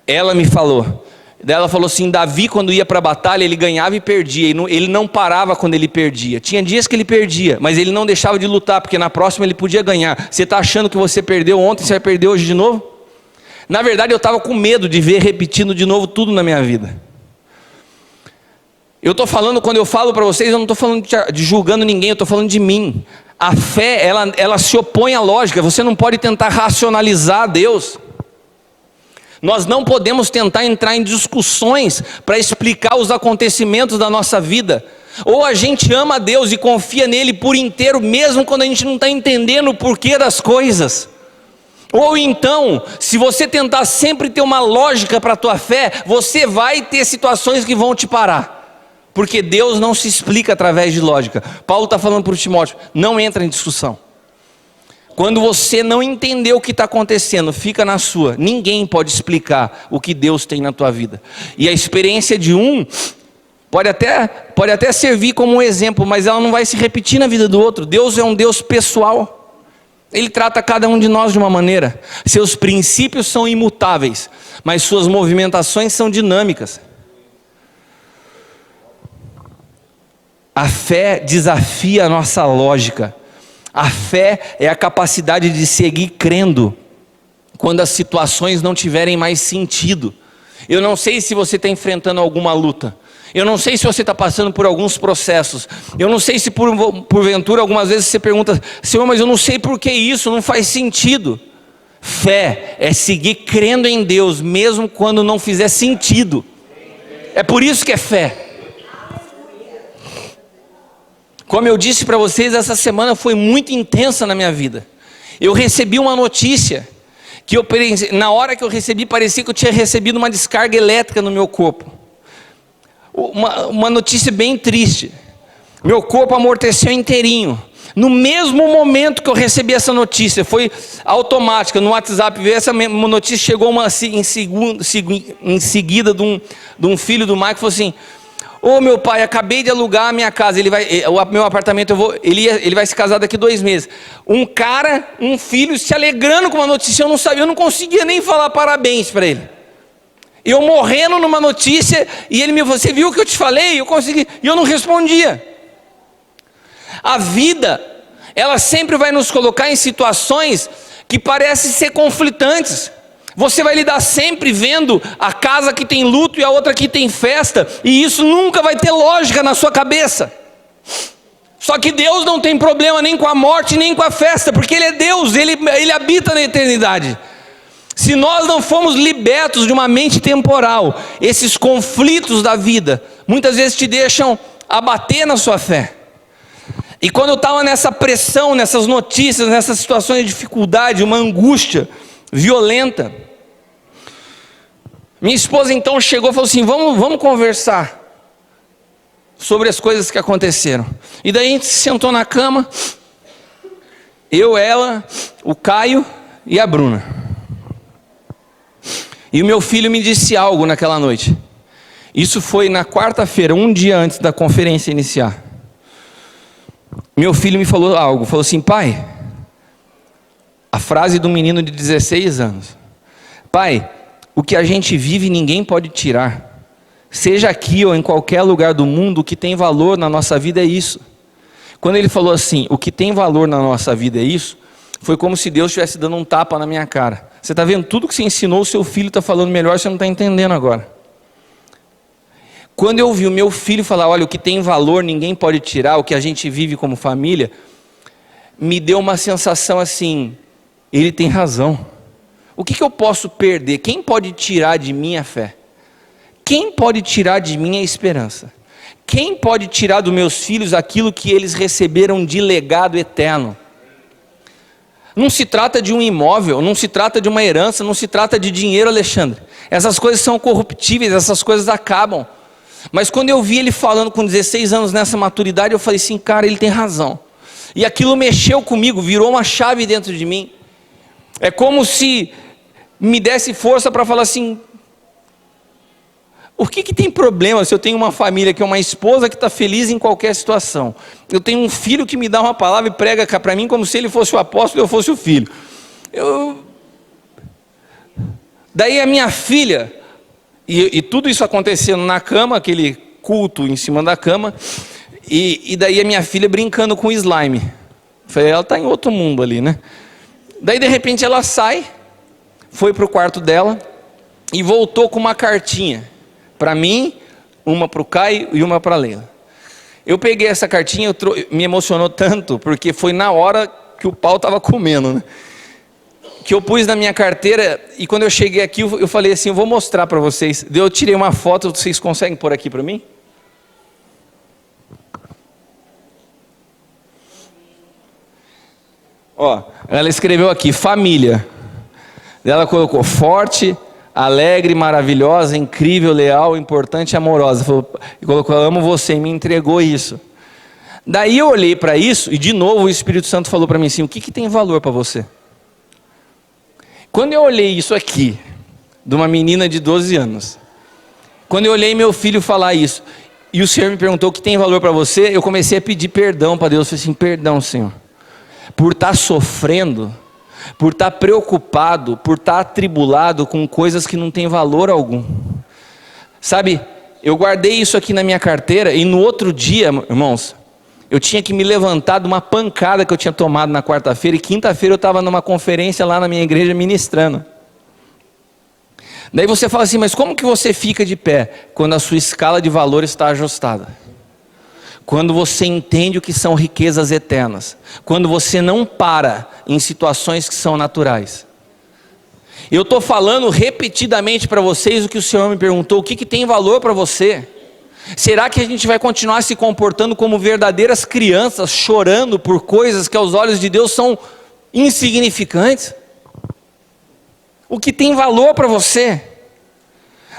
Ela me falou. Daí ela falou assim, Davi quando ia para a batalha, ele ganhava e perdia, ele não parava quando ele perdia. Tinha dias que ele perdia, mas ele não deixava de lutar, porque na próxima ele podia ganhar. Você está achando que você perdeu ontem, você vai perder hoje de novo? Na verdade eu estava com medo de ver repetindo de novo tudo na minha vida. Eu estou falando, quando eu falo para vocês, eu não estou falando de julgando ninguém, eu estou falando de mim. A fé, ela se opõe à lógica, você não pode tentar racionalizar Deus. Nós não podemos tentar entrar em discussões para explicar os acontecimentos da nossa vida. Ou a gente ama Deus e confia nele por inteiro, mesmo quando a gente não está entendendo o porquê das coisas. Ou então, se você tentar sempre ter uma lógica para a tua fé, você vai ter situações que vão te parar. Porque Deus não se explica através de lógica. Paulo está falando para o Timóteo, não entra em discussão. Quando você não entender o que está acontecendo, fica na sua. Ninguém pode explicar o que Deus tem na tua vida. E a experiência de um pode até servir como um exemplo, mas ela não vai se repetir na vida do outro. Deus é um Deus pessoal. Ele trata cada um de nós de uma maneira. Seus princípios são imutáveis, mas suas movimentações são dinâmicas. A fé desafia a nossa lógica. A fé é a capacidade de seguir crendo quando as situações não tiverem mais sentido. Eu não sei se você está enfrentando alguma luta. Eu não sei se você está passando por alguns processos. Eu não sei se porventura algumas vezes você pergunta, Senhor, mas eu não sei por que isso, não faz sentido. Fé é seguir crendo em Deus, mesmo quando não fizer sentido. É por isso que é fé. Como eu disse para vocês, essa semana foi muito intensa na minha vida. Eu recebi uma notícia, que na hora que eu recebi, parecia que eu tinha recebido uma descarga elétrica no meu corpo. Uma notícia bem triste. Meu corpo amorteceu inteirinho. No mesmo momento que eu recebi essa notícia, foi automática, no WhatsApp veio essa notícia, chegou em seguida de um filho do Mike, falou assim, ô meu pai, acabei de alugar a minha casa, o meu apartamento, ele vai se casar daqui 2 meses. Um filho se alegrando com uma notícia, eu não sabia, eu não conseguia nem falar parabéns para ele. Eu morrendo numa notícia, e ele me falou, você viu o que eu te falei? Eu consegui, e eu não respondia. A vida, ela sempre vai nos colocar em situações que parecem ser conflitantes. Você vai lidar sempre vendo a casa que tem luto e a outra que tem festa, e isso nunca vai ter lógica na sua cabeça. Só que Deus não tem problema nem com a morte, nem com a festa, porque Ele é Deus, Ele habita na eternidade. Se nós não formos libertos de uma mente temporal, esses conflitos da vida, muitas vezes te deixam abater na sua fé. E quando eu estava nessa pressão, nessas notícias, nessas situações de dificuldade, uma angústia violenta, minha esposa então chegou e falou assim, vamos conversar sobre as coisas que aconteceram. E daí a gente se sentou na cama, eu, ela, o Caio e a Bruna. E o meu filho me disse algo naquela noite. Isso foi na quarta-feira, um dia antes da conferência iniciar. Meu filho me falou algo, falou assim, pai, a frase de um menino de 16 anos. Pai, o que a gente vive ninguém pode tirar. Seja aqui ou em qualquer lugar do mundo, o que tem valor na nossa vida é isso. Quando ele falou assim, o que tem valor na nossa vida é isso, foi como se Deus estivesse dando um tapa na minha cara. Você está vendo tudo que você ensinou, o seu filho está falando melhor, você não está entendendo agora. Quando eu vi o meu filho falar, olha, o que tem valor ninguém pode tirar, o que a gente vive como família, me deu uma sensação assim, ele tem razão. O que eu posso perder? Quem pode tirar de mim a fé? Quem pode tirar de mim a esperança? Quem pode tirar dos meus filhos aquilo que eles receberam de legado eterno? Não se trata de um imóvel, não se trata de uma herança, não se trata de dinheiro, Alexandre. Essas coisas são corruptíveis, essas coisas acabam. Mas quando eu vi ele falando com 16 anos nessa maturidade, eu falei assim, cara, ele tem razão. E aquilo mexeu comigo, virou uma chave dentro de mim. É como se me desse força para falar assim: o que tem problema se eu tenho uma família que é uma esposa que está feliz em qualquer situação? Eu tenho um filho que me dá uma palavra e prega para mim como se ele fosse o apóstolo e eu fosse o filho. Daí a minha filha, e tudo isso acontecendo na cama, aquele culto em cima da cama, e daí a minha filha brincando com o slime. Falei, ela está em outro mundo ali, né? Daí de repente ela sai, foi para o quarto dela e voltou com uma cartinha. Para mim, uma para o Caio e uma para a Leila. Eu peguei essa cartinha, me emocionou tanto, porque foi na hora que o pau estava comendo, né? Que eu pus na minha carteira, e quando eu cheguei aqui, eu falei assim, eu vou mostrar para vocês. Eu tirei uma foto, vocês conseguem pôr aqui para mim? Ó, ela escreveu aqui, família. Ela colocou forte, alegre, maravilhosa, incrível, leal, importante e amorosa. E colocou, amo você, e me entregou isso. Daí eu olhei para isso, e de novo o Espírito Santo falou para mim assim, o que tem valor para você? Quando eu olhei isso aqui, de uma menina de 12 anos, quando eu olhei meu filho falar isso, e o Senhor me perguntou o que tem valor para você, eu comecei a pedir perdão para Deus. Eu falei assim, perdão, Senhor, por estar sofrendo, por estar preocupado, por estar atribulado com coisas que não têm valor algum. Sabe, eu guardei isso aqui na minha carteira, e no outro dia, irmãos, eu tinha que me levantar de uma pancada que eu tinha tomado na quarta-feira, e quinta-feira eu estava numa conferência lá na minha igreja ministrando. Daí você fala assim, mas como que você fica de pé? Quando a sua escala de valor está ajustada. Quando você entende o que são riquezas eternas. Quando você não para em situações que são naturais. Eu estou falando repetidamente para vocês o que o Senhor me perguntou, o que tem valor para você? Será que a gente vai continuar se comportando como verdadeiras crianças, chorando por coisas que aos olhos de Deus são insignificantes? O que tem valor para você?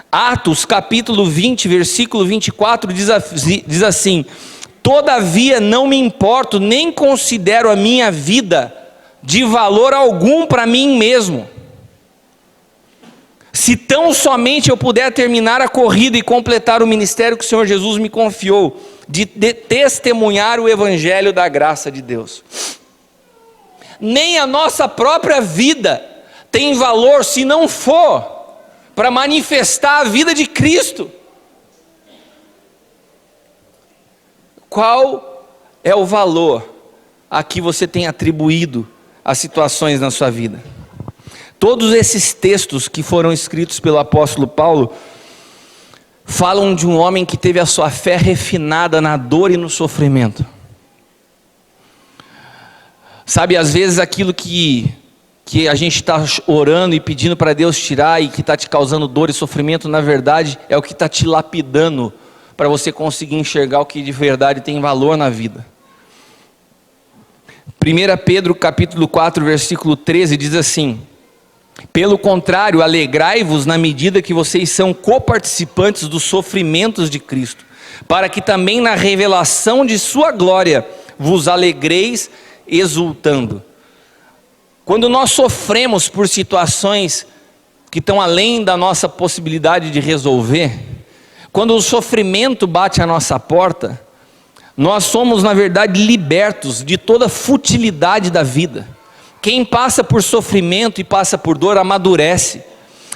Atos capítulo 20, versículo 24 diz assim, todavia não me importo, nem considero a minha vida de valor algum para mim mesmo. Se tão somente eu puder terminar a corrida e completar o ministério que o Senhor Jesus me confiou, de testemunhar o evangelho da graça de Deus. Nem a nossa própria vida tem valor se não for para manifestar a vida de Cristo. Qual é o valor a que você tem atribuído às situações na sua vida? Todos esses textos que foram escritos pelo apóstolo Paulo falam de um homem que teve a sua fé refinada na dor e no sofrimento. Sabe, às vezes aquilo que a gente está orando e pedindo para Deus tirar e que está te causando dor e sofrimento, na verdade é o que está te lapidando para você conseguir enxergar o que de verdade tem valor na vida. 1 Pedro capítulo 4 versículo 13 diz assim, pelo contrário, alegrai-vos na medida que vocês são coparticipantes dos sofrimentos de Cristo, para que também na revelação de sua glória vos alegreis exultando. Quando nós sofremos por situações que estão além da nossa possibilidade de resolver, quando o sofrimento bate à nossa porta, nós somos na verdade libertos de toda futilidade da vida. Quem passa por sofrimento e passa por dor amadurece.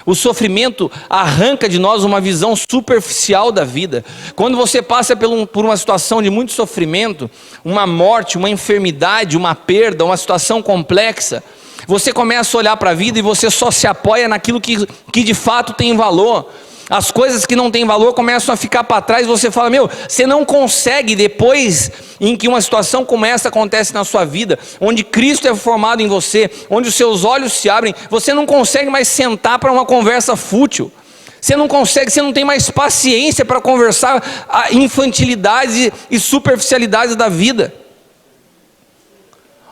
O sofrimento arranca de nós uma visão superficial da vida. Quando você passa por uma situação de muito sofrimento, uma morte, uma enfermidade, uma perda, uma situação complexa, você começa a olhar para a vida e você só se apoia naquilo que de fato tem valor. As coisas que não têm valor começam a ficar para trás. Você fala, você não consegue, depois em que uma situação como essa acontece na sua vida, onde Cristo é formado em você, onde os seus olhos se abrem, você não consegue mais sentar para uma conversa fútil. Você não consegue, você não tem mais paciência para conversar a infantilidades e superficialidades da vida.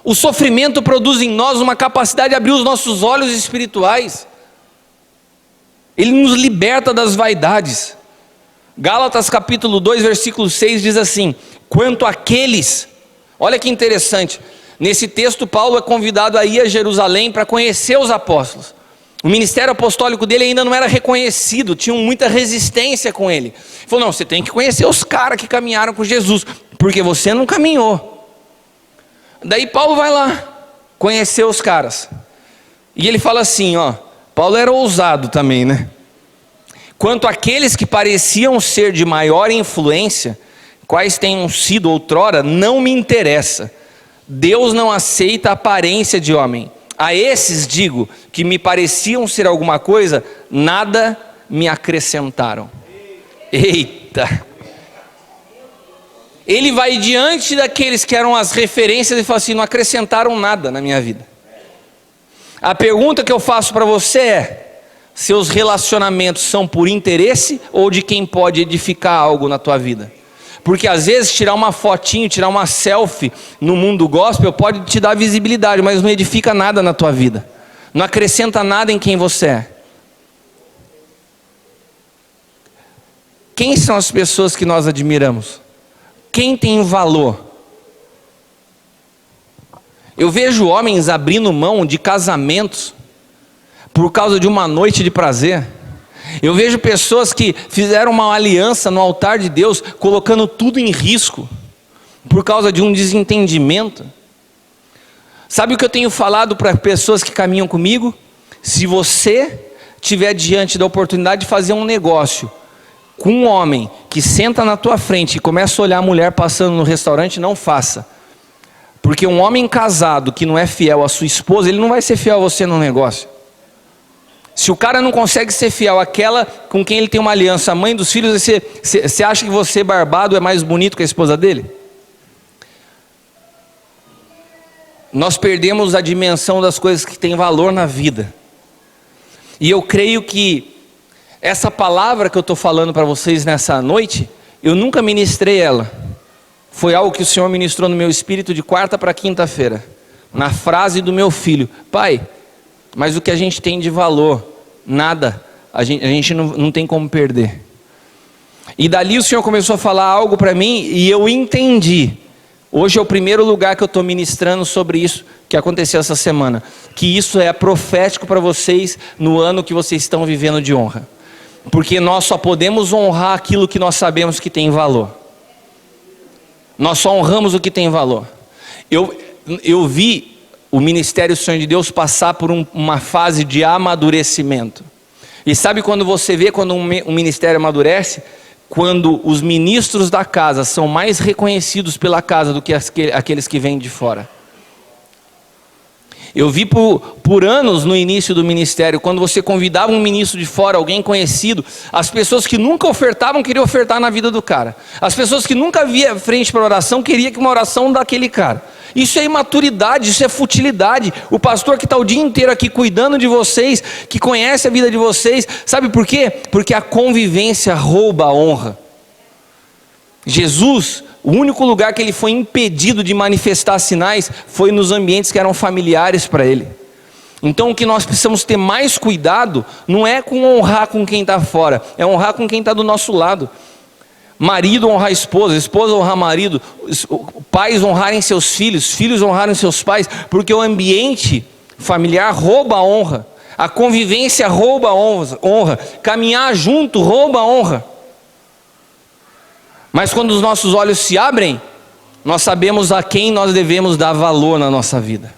O sofrimento produz em nós uma capacidade de abrir os nossos olhos espirituais. Ele nos liberta das vaidades. Gálatas capítulo 2 versículo 6 diz assim, quanto àqueles, olha que interessante, nesse texto Paulo é convidado a ir a Jerusalém para conhecer os apóstolos. O ministério apostólico dele ainda não era reconhecido, tinham muita resistência com ele. Ele falou, não, você tem que conhecer os caras que caminharam com Jesus, porque você não caminhou. Daí Paulo vai lá, conhecer os caras. E ele fala assim, Paulo era ousado também, né? Quanto àqueles que pareciam ser de maior influência, quais tenham sido outrora, não me interessa. Deus não aceita a aparência de homem. A esses digo, que me pareciam ser alguma coisa, nada me acrescentaram. Eita! Ele vai diante daqueles que eram as referências e fala assim, não acrescentaram nada na minha vida. A pergunta que eu faço para você é, seus relacionamentos são por interesse ou de quem pode edificar algo na tua vida? Porque às vezes tirar uma fotinho, tirar uma selfie no mundo gospel pode te dar visibilidade, mas não edifica nada na tua vida. Não acrescenta nada em quem você é. Quem são as pessoas que nós admiramos? Quem tem valor? Eu vejo homens abrindo mão de casamentos por causa de uma noite de prazer. Eu vejo pessoas que fizeram uma aliança no altar de Deus, colocando tudo em risco, por causa de um desentendimento. Sabe o que eu tenho falado para pessoas que caminham comigo? Se você estiver diante da oportunidade de fazer um negócio com um homem que senta na tua frente e começa a olhar a mulher passando no restaurante, não faça. Porque um homem casado que não é fiel à sua esposa, ele não vai ser fiel a você no negócio. Se o cara não consegue ser fiel àquela com quem ele tem uma aliança, a mãe dos filhos, você acha que você barbado é mais bonito que a esposa dele? Nós perdemos a dimensão das coisas que têm valor na vida. E eu creio que essa palavra que eu estou falando para vocês nessa noite, eu nunca ministrei ela. Foi algo que o Senhor ministrou no meu espírito de quarta para quinta-feira. Na frase do meu filho, pai, mas o que a gente tem de valor, nada, a gente não tem como perder. E dali o Senhor começou a falar algo para mim e eu entendi. Hoje é o primeiro lugar que eu estou ministrando sobre isso que aconteceu essa semana. Que isso é profético para vocês no ano que vocês estão vivendo de honra. Porque nós só podemos honrar aquilo que nós sabemos que tem valor. Nós só honramos o que tem valor. Eu vi o ministério Sonho de Deus passar por uma fase de amadurecimento. E sabe quando você vê quando um ministério amadurece? Quando os ministros da casa são mais reconhecidos pela casa do que aqueles que vêm de fora. Eu vi por anos no início do ministério, quando você convidava um ministro de fora, alguém conhecido, as pessoas que nunca ofertavam queriam ofertar na vida do cara. As pessoas que nunca via frente para oração queriam que uma oração daquele cara. Isso é imaturidade, isso é futilidade. O pastor que está o dia inteiro aqui cuidando de vocês, que conhece a vida de vocês, sabe por quê? Porque a convivência rouba a honra. Jesus, o único lugar que ele foi impedido de manifestar sinais foi nos ambientes que eram familiares para ele. Então o que nós precisamos ter mais cuidado não é com honrar com quem está fora, é honrar com quem está do nosso lado. Marido honrar esposa, esposa honrar marido, pais honrarem seus filhos, filhos honrarem seus pais, porque o ambiente familiar rouba a honra, a convivência rouba a honra, caminhar junto rouba a honra. Mas quando os nossos olhos se abrem, nós sabemos a quem nós devemos dar valor na nossa vida.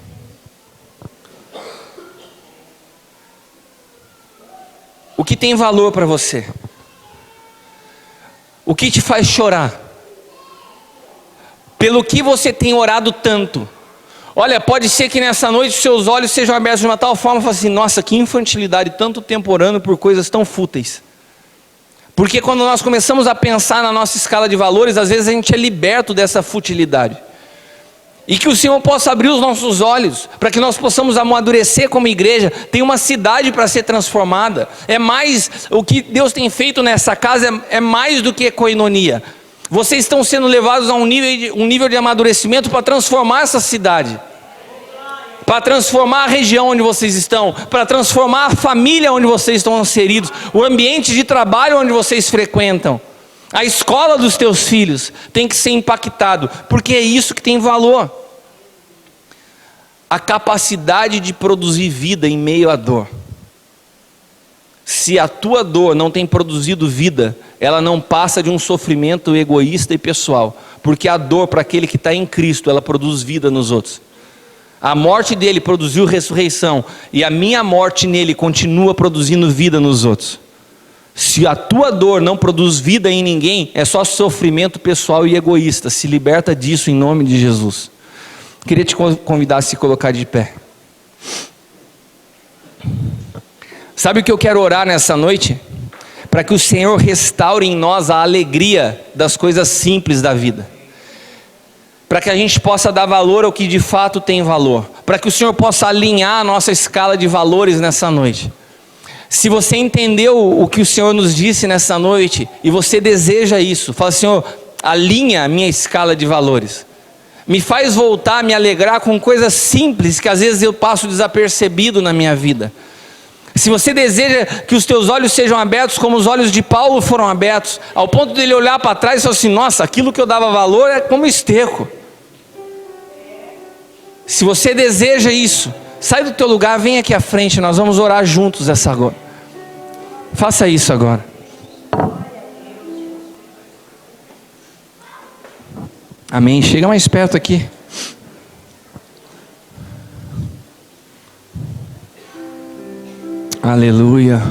O que tem valor para você? O que te faz chorar? Pelo que você tem orado tanto? Olha, pode ser que nessa noite os seus olhos sejam abertos de uma tal forma, assim, nossa, que infantilidade, tanto tempo orando por coisas tão fúteis. Porque quando nós começamos a pensar na nossa escala de valores, às vezes a gente é liberto dessa futilidade. E que o Senhor possa abrir os nossos olhos, para que nós possamos amadurecer como igreja. Tem uma cidade para ser transformada. É mais, o que Deus tem feito nessa casa é mais do que koinonia. Vocês estão sendo levados a um nível de amadurecimento para transformar essa cidade. Para transformar a região onde vocês estão, para transformar a família onde vocês estão inseridos, o ambiente de trabalho onde vocês frequentam, a escola dos teus filhos tem que ser impactado, porque é isso que tem valor. A capacidade de produzir vida em meio à dor. Se a tua dor não tem produzido vida, ela não passa de um sofrimento egoísta e pessoal, porque a dor para aquele que está em Cristo, ela produz vida nos outros. A morte dele produziu ressurreição, e a minha morte nele continua produzindo vida nos outros. Se a tua dor não produz vida em ninguém, é só sofrimento pessoal e egoísta. Se liberta disso em nome de Jesus. Queria te convidar a se colocar de pé. Sabe o que eu quero orar nessa noite? Para que o Senhor restaure em nós a alegria das coisas simples da vida. Para que a gente possa dar valor ao que de fato tem valor. Para que o Senhor possa alinhar a nossa escala de valores nessa noite. Se você entendeu o que o Senhor nos disse nessa noite, e você deseja isso, fala: Senhor, alinha a minha escala de valores. Me faz voltar a me alegrar com coisas simples que às vezes eu passo desapercebido na minha vida. Se você deseja que os teus olhos sejam abertos como os olhos de Paulo foram abertos, ao ponto de ele olhar para trás e falar assim: nossa, aquilo que eu dava valor é como esterco. Se você deseja isso, sai do teu lugar, vem aqui à frente, nós vamos orar juntos agora. Faça isso agora. Amém. Chega mais perto aqui. Aleluia.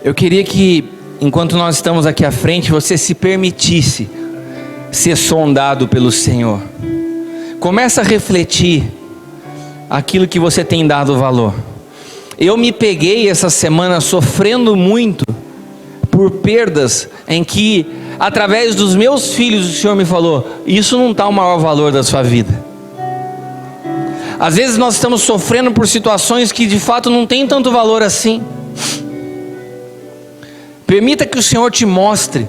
Eu queria que, enquanto nós estamos aqui à frente, você se permitisse ser sondado pelo Senhor. Começa a refletir aquilo que você tem dado valor. Eu me peguei essa semana sofrendo muito por perdas em que, através dos meus filhos, o Senhor me falou: isso não está o maior valor da sua vida. Às vezes nós estamos sofrendo por situações que de fato não tem tanto valor assim. Permita que o Senhor te mostre.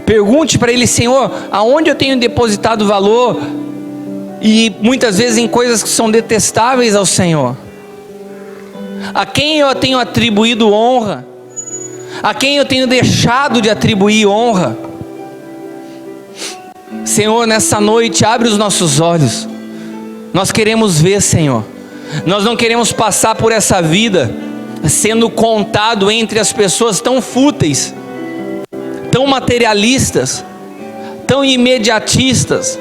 Pergunte para Ele: Senhor, aonde eu tenho depositado valor? E muitas vezes em coisas que são detestáveis ao Senhor. A quem eu tenho atribuído honra? A quem eu tenho deixado de atribuir honra? Senhor, nessa noite abre os nossos olhos. Nós queremos ver, Senhor. Nós não queremos passar por essa vida sendo contado entre as pessoas tão fúteis, tão materialistas, tão imediatistas.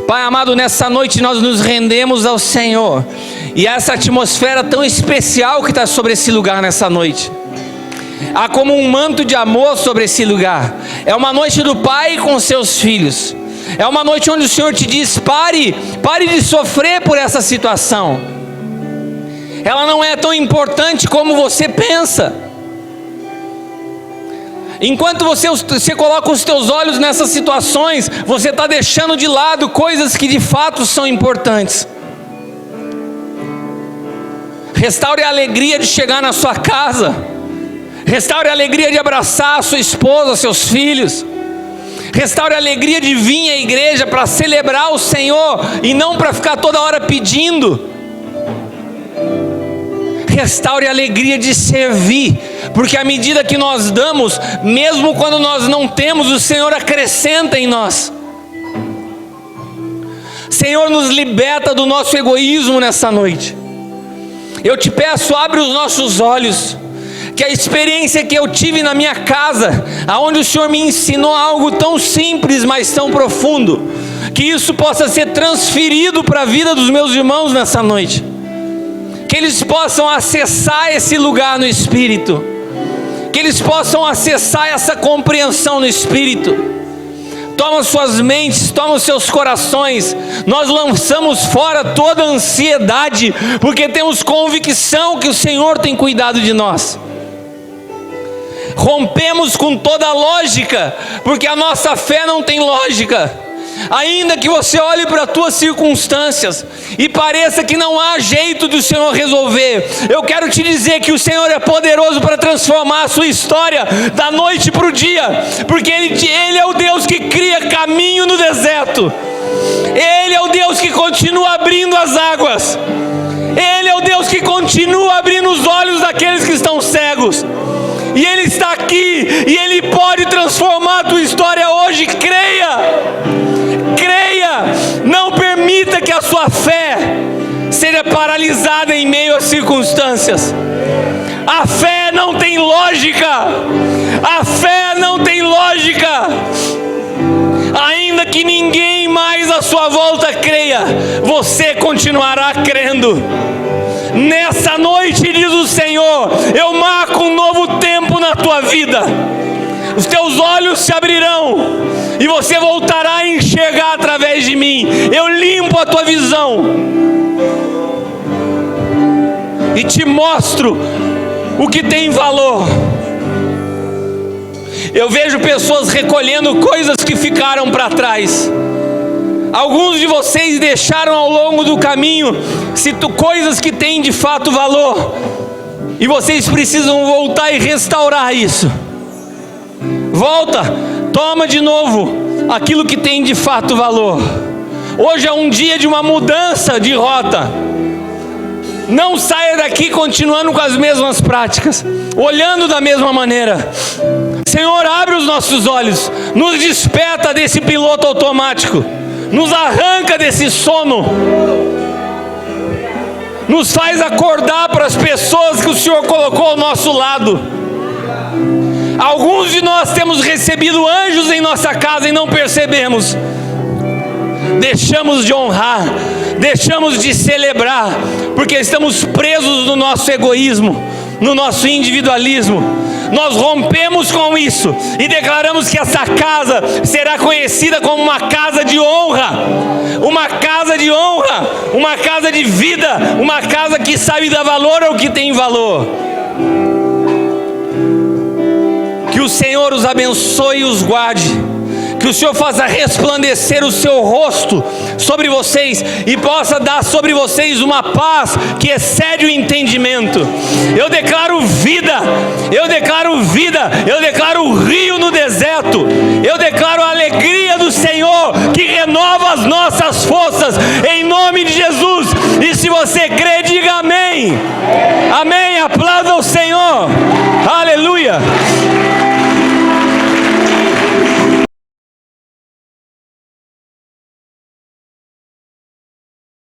Pai amado, nessa noite nós nos rendemos ao Senhor, e essa atmosfera tão especial que está sobre esse lugar nessa noite, há como um manto de amor sobre esse lugar. É uma noite do Pai com seus filhos. É uma noite onde o Senhor te diz: pare de sofrer por essa situação. Ela não é tão importante como você pensa. Enquanto você coloca os teus olhos nessas situações, você está deixando de lado coisas que de fato são importantes. Restaure a alegria de chegar na sua casa. Restaure a alegria de abraçar a sua esposa, seus filhos. Restaure a alegria de vir à igreja para celebrar o Senhor e não para ficar toda hora pedindo. Restaure a alegria de servir, porque à medida que nós damos, mesmo quando nós não temos, o Senhor acrescenta em nós. Senhor, nos liberta do nosso egoísmo nessa noite. Eu te peço, abre os nossos olhos, que a experiência que eu tive na minha casa, aonde o Senhor me ensinou algo tão simples, mas tão profundo, que isso possa ser transferido para a vida dos meus irmãos nessa noite. Que eles possam acessar esse lugar no Espírito, que eles possam acessar essa compreensão no Espírito. Toma suas mentes, toma os seus corações. Nós lançamos fora toda a ansiedade, porque temos convicção que o Senhor tem cuidado de nós. Rompemos com toda a lógica, porque a nossa fé não tem lógica. Ainda que você olhe para as tuas circunstâncias e pareça que não há jeito do Senhor resolver, eu quero te dizer que o Senhor é poderoso para transformar a sua história da noite para o dia, porque Ele é o Deus que cria caminho no deserto. Ele é o Deus que continua abrindo as águas. Ele é o Deus que continua abrindo os olhos daqueles que estão cegos. E Ele está aqui, e Ele pode transformar a tua história hoje. Creia, creia, a sua fé seja paralisada em meio às circunstâncias. A fé não tem lógica. A fé não tem lógica. Ainda que ninguém mais à sua volta creia, você continuará crendo. Nessa noite, diz o Senhor, eu marco um novo tempo na tua vida. Os teus olhos se abrirão e você voltará a enxergar através de mim. Eu limpo a tua visão e te mostro o que tem valor. Eu vejo pessoas recolhendo coisas que ficaram para trás. Alguns de vocês deixaram ao longo do caminho coisas que têm de fato valor, e vocês precisam voltar e restaurar isso. Volta, toma de novo aquilo que tem de fato valor. Hoje é um dia de uma mudança de rota. Não saia daqui continuando com as mesmas práticas, olhando da mesma maneira. Senhor, abre os nossos olhos, nos desperta desse piloto automático, nos arranca desse sono, nos faz acordar para as pessoas que o Senhor colocou ao nosso lado. Alguns de nós temos recebido anjos em nossa casa e não percebemos. Deixamos de honrar, deixamos de celebrar, porque estamos presos no nosso egoísmo, no nosso individualismo. Nós rompemos com isso e declaramos que essa casa será conhecida como uma casa de honra, uma casa de honra, uma casa de vida, uma casa que sabe dar valor ao que tem valor. Que o Senhor os abençoe e os guarde. Que o Senhor faça resplandecer o seu rosto sobre vocês e possa dar sobre vocês uma paz que excede o entendimento. Eu declaro vida, eu declaro vida, eu declaro rio no deserto, eu declaro a alegria do Senhor que renova as nossas forças, em nome de Jesus. E se você crê, diga amém. Amém, aplauda o Senhor. Aleluia.